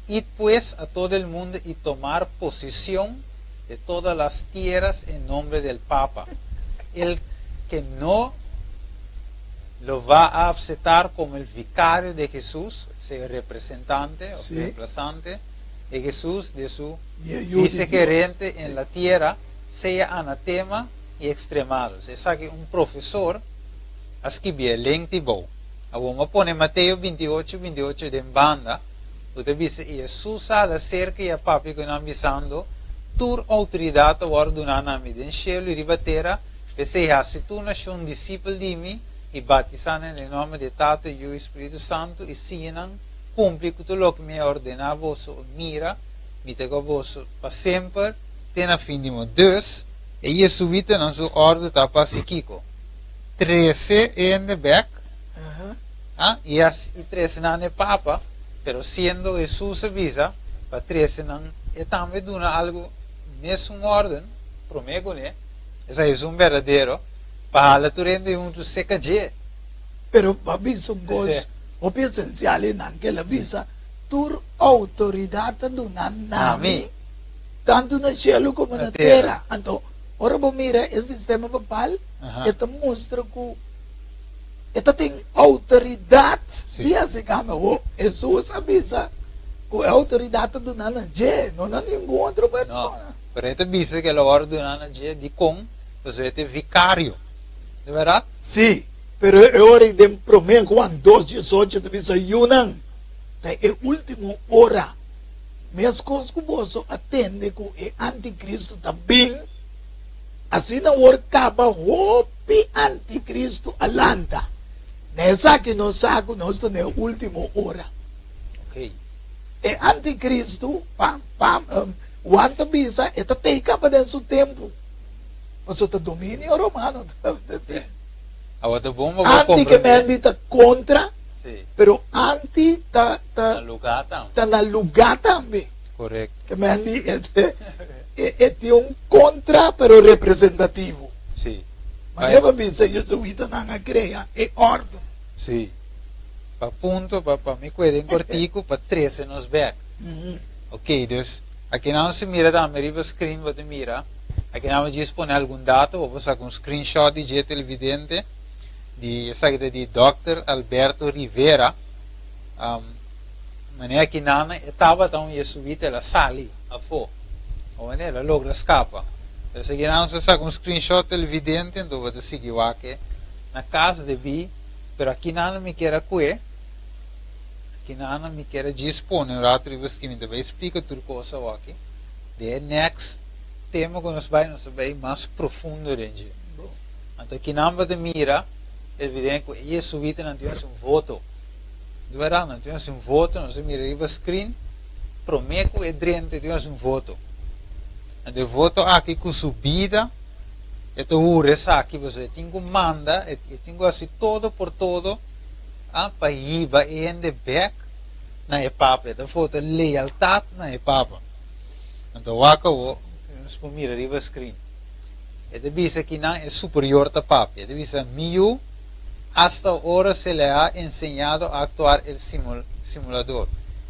ir pues a todo el mundo y tomar posesión de todas las tierras en nombre del Papa. El que no lo va a aceptar como el vicario de Jesús, sea representante o reemplazante de Jesús, de su vicegerente en la tierra, sea anatema y extremado. Es que un profesor escribió lentivo. Vamos a poner Mateo 28 de banda. Usted dice, Jesús sale cerca y a papi que no avisando, tu autoridad va a ordenar a mí, en cielo y riba terra, si tú no eres un discípulo de mí, y batizan en el nombre de Tato y Espíritu Santo y sinan cumplir todo lo que me ordena vos mira mi tego vos para siempre tiene fin de dus e je subite non su orde tapa psiquico 13 en the back y 13 en papa pero siendo Jesús avisa para 13 e también duna algo mesmo orden promego né esa es un verdadero para la turende un tu seca je pero papi son cosas esenciales que la visa tur autoridad dunan nami tanto na cielo como na terra então ora bom mira esse sistema papal eta mostra que eta tem autoridade e assim como Jesus avisa que a autoridade dunan na je não há nenhuma outra pessoa pero eta dice que la ordena na je di con pues este vicario de verdad sí pero ora de prometo Juan 2:18 te dice yunan é último hora minhas coisas que você atende com o anticristo também assim não acaba o anticristo alanta nessa que nós sabe nós estamos na última hora ok é anticristo o anticristo está tem capa dentro do tempo você está domínio romano anti que me está contra sì. pero anti ta na lugar também corretto que me é um contra pero representativo sì mas eu penso que isso não é crea é ordem sì pa punto pa me queden cortico pa 13 nos back ok dus aqui não se mira da meriva screen você mira aqui não dispone algum dado ou você com screenshot de jet televidente di Dr. Alberto Rivera maneira que nana estava tão jesuíta ela sali a fo ou maneira logra escapa então se não se saca um screenshot televidente então você seguiu aqui na casa de vi pero aqui nana me quer aqui nana me quer dispone o rato de você que me deve explicar tudo coisa aqui the next tema que nós vai mais profundo dentro então aqui nana de mira evidente que jesuíta não tinha um voto de verdade não tinha um voto não se mira o screen prometo e drente tinha um voto e o voto aqui com subida e tu ures aqui você tem que manda e tem que assim todo por todo para ir em the back na epapa e foto lealtade na epapa então acabou nós podemos mirar o screen e te dice que não é superior a papa e te dice mío hasta ahora se le ha enseñado a actuar el simulador.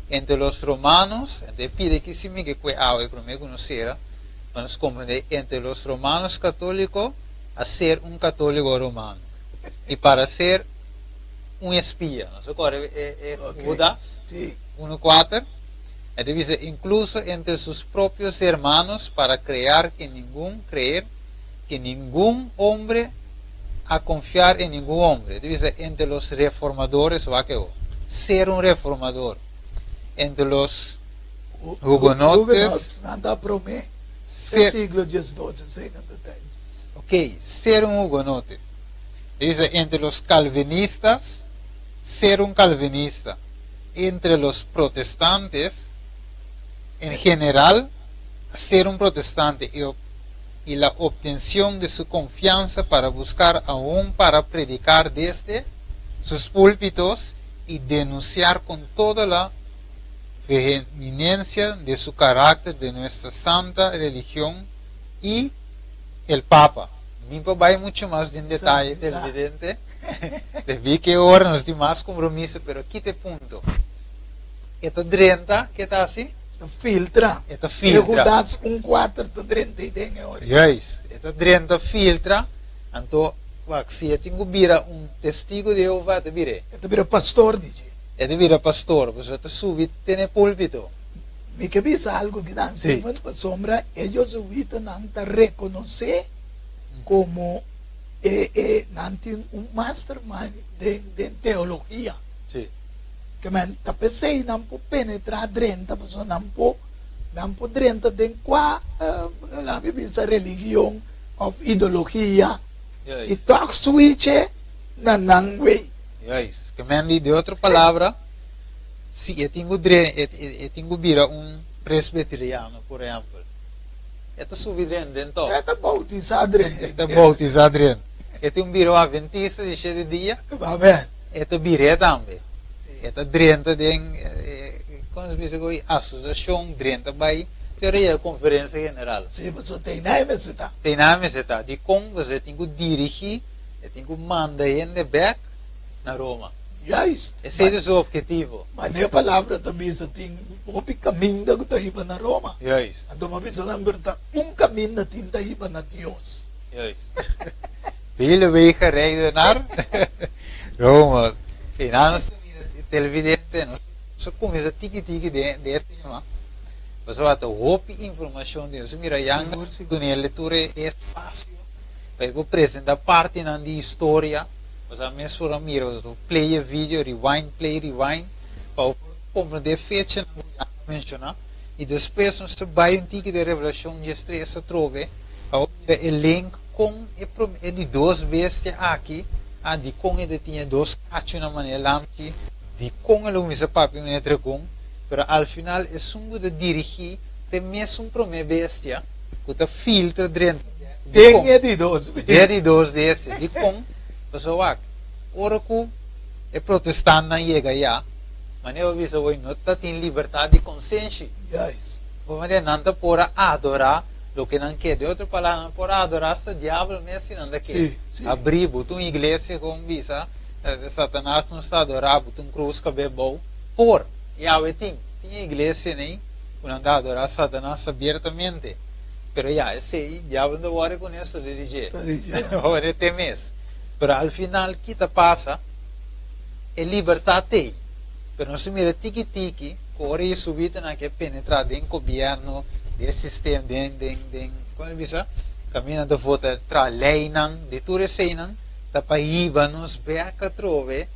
Entre los romanos, te pide que si me que agua para me conocer, vamos a comprender entre los romanos católicos a ser un católico romano. Y para ser un espía, ¿no se acuerda? Judas, sí. 1:4, te dice incluso entre sus propios hermanos para creer que ningún hombre a confiar en ningún hombre. Dice entre los reformadores ser un reformador entre los hugonotes nada promete siglo XII ok ser un hugonote dice entre los calvinistas ser un calvinista entre los protestantes en general ser un protestante y la obtención de su confianza para buscar aún para predicar desde sus púlpitos y denunciar con toda la vehemencia de su carácter de nuestra santa religión y el Papa. Mi papá hay mucho más en detalle, evidente. Les vi que ahora nos di más compromiso, pero aquí te punto. Esta 30, ¿qué está así? Filtra. Esta filtra. Judas 1:4 to 30 tem agora. Yes, esta 30 filtra. Então, se eu tenho vira um testigo de Jeová, te vire. Te vira pastor, dice. Te vira pastor, você te sube, tem púlpito. Me que visa algo que dan sí. Para sombra, ellos subiten a reconocer como un mastermind de teología. Sí. Que man tapesei não po penetrar dentro, pessoa não po dentro de qua la visa religião of ideologia e talk switch nanang way. Juist. Que men die de outra palavra, se eu tenho vira presbiteriano, por exemplo. Ito subidren dentro. Esta bautizado dentro. Ito bautizado dentro. Ito vira adventista de 7 dias. Amen. Ito vira também. Ito dentro de como se diz agora, associação dentro vai teoria conferência general. Sim, você tem nome se tá. Tem nome se tá. De como você tem que dirigir, tem que mandar gente back na Roma. Juist. Esse é o objetivo. Mas nem a palavra também você tem um caminho da que iba na Roma. Juist. Então, uma vez lembrta, caminho na tinta iba na Deus. Juist. Vele wegen rijden naar Roma. E na televidente, so começa tiki-tiki de tema. Você vai ter hope informação de você mira yang do leitura espaço. Vai apresentar parte na história. Você mesmo for mira, play a vídeo, rewind, para compreender fecha na mencionar. E depois você vai tiki de revelação de estresse trove. Para o link com e de duas bestias aqui, de com ele tinha dois cachos na maneira aqui. De com ele usa papel no entregom, pero al final é um de dirigir te mesmo para uma bestia que te filtra dentro. Tem de dois. De dois desse, de com, pessoal, ora que é protestante não chega já, mas eu aviso hoje não tem liberdade de consciência. Yes. Como não te pode adorar o que não quer. De outra palavra, não pode adorar o diabo mesmo não quer. Abrir, botar uma igreja com visa. Satanás não está adorando, um cruz cabelo por Yahweh tinha igreja nem quando adorar Satanás abertamente, pero já esse Yahweh não vai com isso de dizer, não é temes, pero al final que te passa é liberdade, pero não se mira tiki corre subida na que penetrar dentro do governo, do sistema, dentro como diz, caminho de volta tra lei não, de tudo isso não para nos beca trove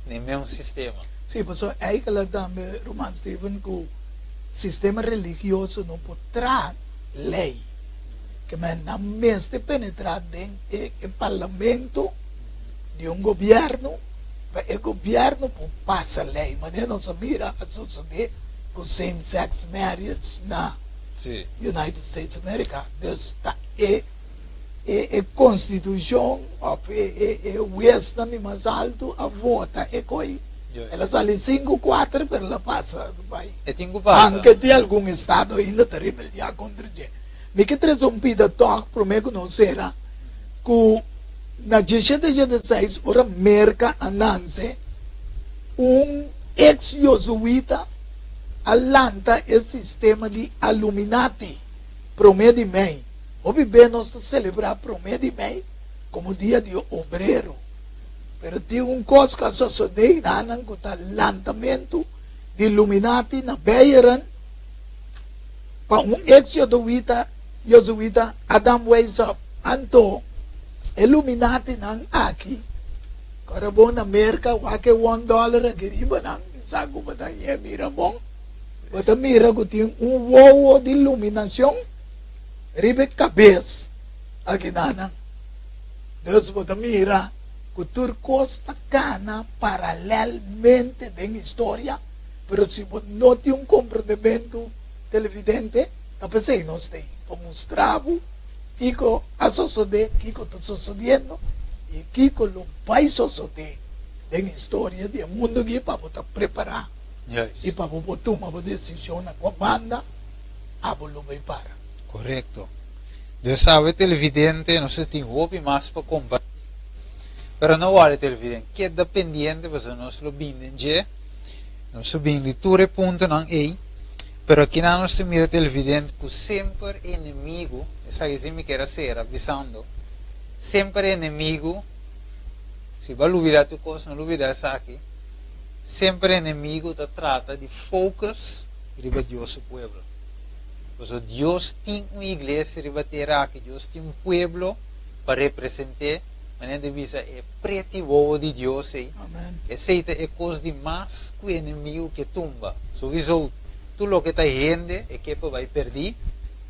no mesmo sistema. Sim, pessoal, é que lá também, Roman Steven, que o sistema religioso não pode trazer lei. Que não mesmo penetrar dentro do parlamento de governo, o governo pode passar lei, mas não se mira a suceder com same-sex marriage na United States of America. Deus está a Constituição, o Western mais alto, a vota, ela sale 5-4, mas ela passa. Anche tem algum estado ainda está rebeliando contra ele. Me que traz pida toque, para mim que não será, que na 16, ora merca ananse, ex-jesuíta, alanta o sistema de Illuminati, para mim de mim. Hoje bem nós celebrar prometo bem como dia de obreiro, pero tem coisa que sucede na com o lançamento de Illuminati na Bayern para ex-jesuíta Adam Weishaupt anto Illuminati nang aqui carabon na América wake $1 geriba nang sago batanya mira bom bata mira que tem voo de iluminação ribe cabeça aqui nanang Deus bota mira que turcos cana paralelamente da história, pero se não tem comportamento televidente, tá pensei nós tem para mostrar que a suceder, que está sucedendo e que lo vai suceder da história do mundo que para botar preparar e para botar tomar uma decisão com a banda, a bolo vai para. Correto. Deus sabe televidente, não se tem roupa mais para compartilhar. Pero não vale televidente, que é dependente, você não se lo binden je, não se binde tudo ponto não é, pero aqui não se mira televidente que sempre inimigo, essa que me quer ser avisando, sempre inimigo, se vai olvidar tu coisa, não olvidar essa aqui, sempre inimigo te trata de focus riba Deus o pueblo. Porque Deus tem uma igreja riba terra aqui, Deus tem pueblo para representar. Mas divisa é preto de Deus aí. Aceita é coisa de mais que o inimigo que tumba. So visou tudo o que está rende é que vai perder.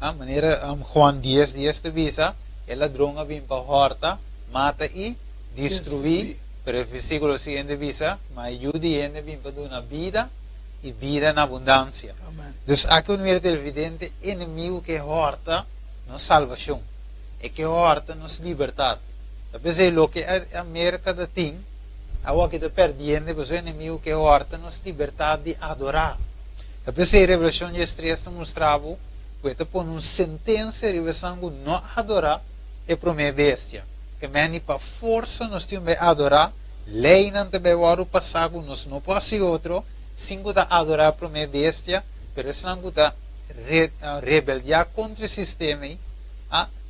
A maneira Juan 10 te visa, é ladrão vem para a horta, mata e destruir. Pero el versículo siguiente dice, mas ayuda vem para dar una vida y vida en abundancia. Amen. Dus aqui o evidente inimigo que horta nos salvação, é que horta nos libertar. Talvez é o que a América da tem, a que está perdendo, mas o inimigo que horta nos libertar de adorar. Talvez a Revelação de 3 mostrava que está por uma sentença de revelação não adorar é para minha bestia. Que meni para força nós temos que adorar, lei não também o ano passado nós não pode ser outro, sem que adorar para minha bestia. Pero se não está rebeldia contra o sistema,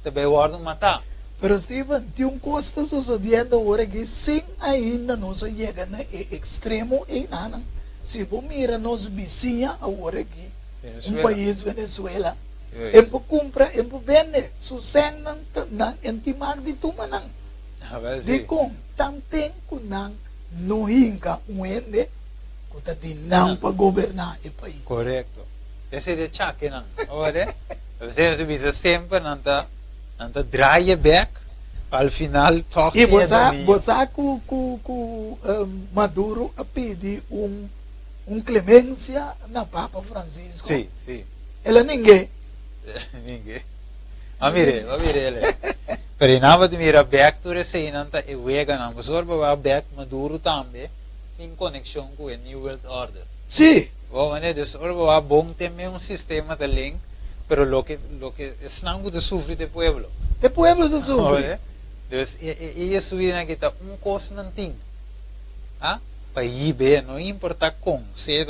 também vai matar. Pero Steven, tem coisa sucedendo agora que sem ainda nós chega no extremo em nada. Se você mira nos vizinhos agora aqui, país Venezuela, empo compra, empo vende, sucenan tanang entimar di tumanang. Di kung tanteng kunang nuhinka uende. Kuta dinang pag-gobernar o país. Correto. Esse é o chaque, não? Ora, você subisa sempre, não tá dry back, al final toque. E você Maduro a pedir clemência na Papa Francisco. Sim, sim. Ela ninguém. Ninguém. Mire ele. Pero nada de mira back to recém, não tá e wega não. Mas orba back Maduro também. Em conexão com a New World Order. Sim. Dus orba bom também um sistema de link, pero lo que estão de sofrer do pueblo. O pueblo de sofre. Dus e subida aqui tá coisa não tem. Para ir bem, não importa como, se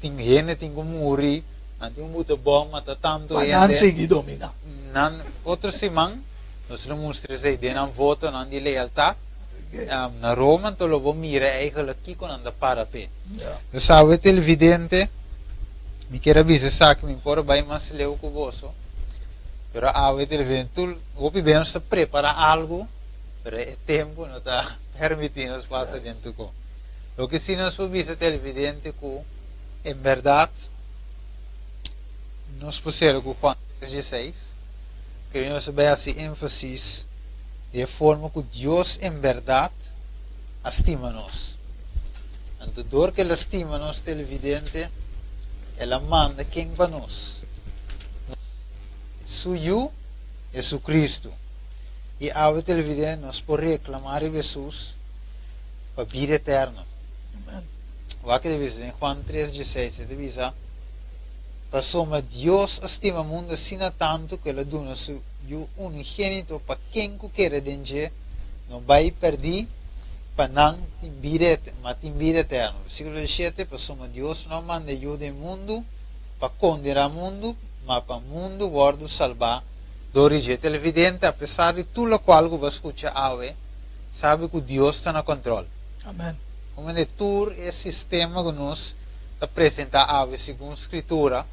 tem gente tem como morrer, não tem muito bom, mas tanto gente. Não seguir dominar. Outro semana, nós não mostramos aí, não voto, não de lealtade. Na Roma, então eu vou mirar eigenlijk aqui com anda para pé. Eu sabe televidente, me quer avisar que me importa bem mais leu com você. Pero a televidente, tu vou bem se preparar algo, pero é tempo não está permitindo nos passar dentro com. O que se nós vamos televidente com, em verdade, nós pusemos com Juan 16, que nós vai assim ênfase de forma que Deus em verdade estima-nos. Então, dor que Ele estima-nos, televidente, Ela manda quem para nós. Suyo é su Cristo. E ao televidente, nós podemos reclamar a Jesus para a vida eterna. O que diz em Juan 3,16, diz, passou Deus estima o mundo assim tanto que Ele dona su unigênito para quem quer dengue não vai perder para não ter vida eterna. Versículo 17, passou Deus não manda ajuda no mundo para condenar o mundo, mas para o mundo guarda salvar do origem. Televidente, apesar de tudo o qual você escuta hoje, sabe que Deus está no controle. Amém. Como é todo esse sistema que nos apresenta hoje, segundo a Escritura,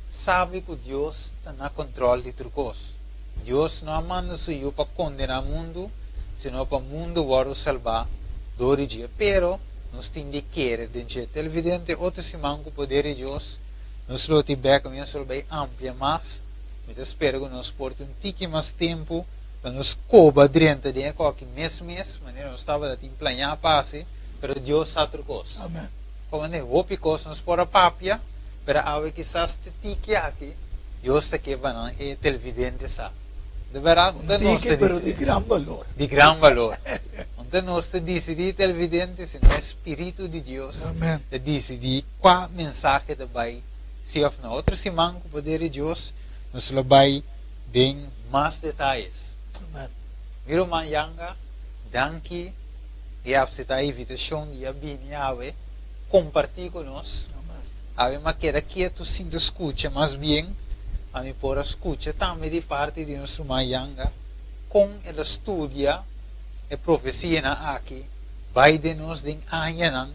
sabe que Deus está no controle de tudo coisa. Deus não manda suyo para condenar o mundo, senão para o mundo guarda salvar do origem. Pero, nós temos de querer, televidente, outro semana com o poder de Deus, nós lo tiver com isso bem amplia mais, mas espero que nós porte tique mais tempo, para nos coba dentro de qualquer mês, mas não estava de planear passe, pero Deus sabe coisa. Amém. Como é, vou picar nos por a papia, pero ao que estás tique aqui, Deus está aqui para é televidente sabe. De verdade, pero de gran valor. De gran valor. Então nós decidimos televidente, se não é Espírito de Deus, decidir qual mensagem de vai se ou não. Outra semana, com o poder de Deus, nós vai bem mais detalhes. Miro manhã, danke, e a invitação de abrir compartilhar conosco. A mim queda quieto, sem escuta, mas bem, a mim por escuta também de parte de nosso manhã, com ele estudia a profecia aqui, vai de nós de ayanang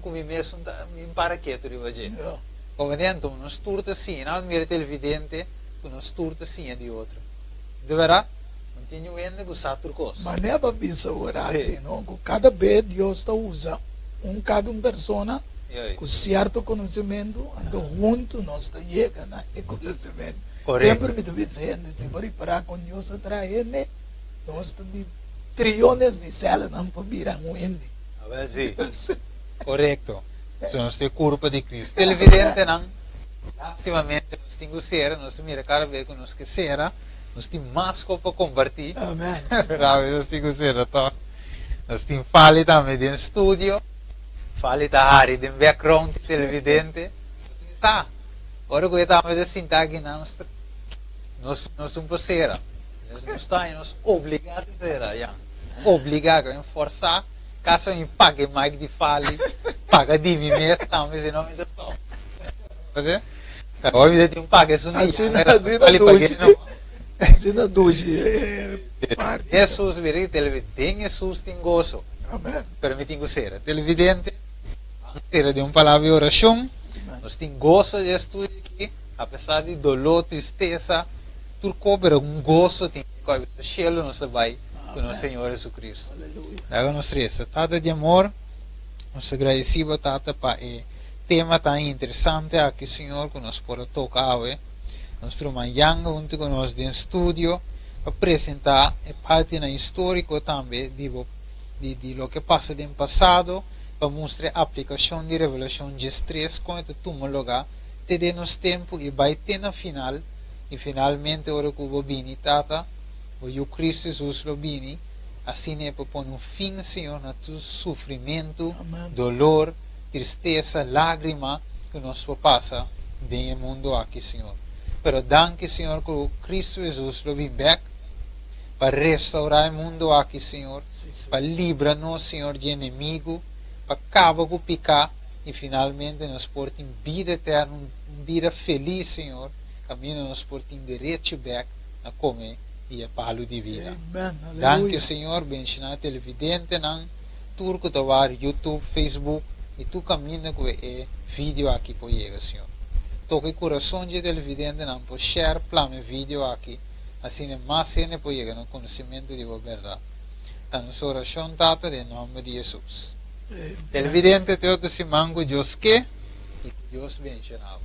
como mesmo me para quieto de hoje. Como dentro, nós turta sim, não mira televidente, nós turta sim de outro. De verdade? Continuando a gostar de coisas. Mas não é para pensar orate, não? Cada vez Deus está usando cada pessoa com certo conhecimento, então junto nós está chegando a conhecimento. Sempre me estou dizendo, se for para com Deus atrás, nós está trillones de células não para virar um ende. A ver, sim. Correto. Se nós temos culpa de Cristo. Televidente, não. Lastimamente, nós temos que ser, nós mira cada vez que nós queremos, nós temos mais coisa para compartilhar. Amém. Nós temos que ser, então. Nós temos que falar também de estúdio, falar da área de background de televidente. Tá. Agora que eu estava assim, tá aqui, nós somos parceira. Nós estamos obrigados a ser, já. Obrigados a forçar. Caso eu pague mais de fale, paga de mim mesmo, também, senão ainda estou. Agora ainda tem um pague, isso não é. Assim na duche. Jesus, televidente, Jesus tem gozo. Amém. Permitindo ser. Televidente, ser de uma palavra de oração, nós temos gozo de estudar aqui, apesar de dolor, tristeza, tudo, pero um gozo tem que cielo nos vai com o Senhor Jesus Cristo. Agora nós três, tata de amor, nós agradecemos tata para o tema tão interessante aqui, Senhor, que nós podemos tocar, nós trabalhamos junto com nós de estúdio, apresentar a parte na histórico também de lo que passa no passado, para mostrar a aplicação de revelação de estresse com este toma lugar, te nos tempo e vai ter na final, e finalmente ora que o bini tata, o Cristo Jesus lo bini, assim é para pôr um fim, Senhor, na todo sofrimento, dolor, tristeza, lágrima que nós passa no mundo aqui, Senhor. Pero danke, Senhor, que o Cristo Jesus lo bini back, para restaurar o mundo aqui, Senhor, para livrar-nos, Senhor, de inimigo, para acabar com o pecado e finalmente nos pôr em vida eterna, uma vida feliz, Senhor, caminho nos pôr em direito back a comer e a palo de vida. Danke, Senhor, bendicionar a televidente, turco tovar YouTube, Facebook e tu caminho com o vídeo aqui por chegar, Senhor. Toque o coração de televidente, não por share, plame vídeo aqui. Assim é mais gente pode chegar no conhecimento de a verdade. A nossa oração, Tata, em nome de Jesus. Televidente, te se mango, Deus que e Deus bendicionado.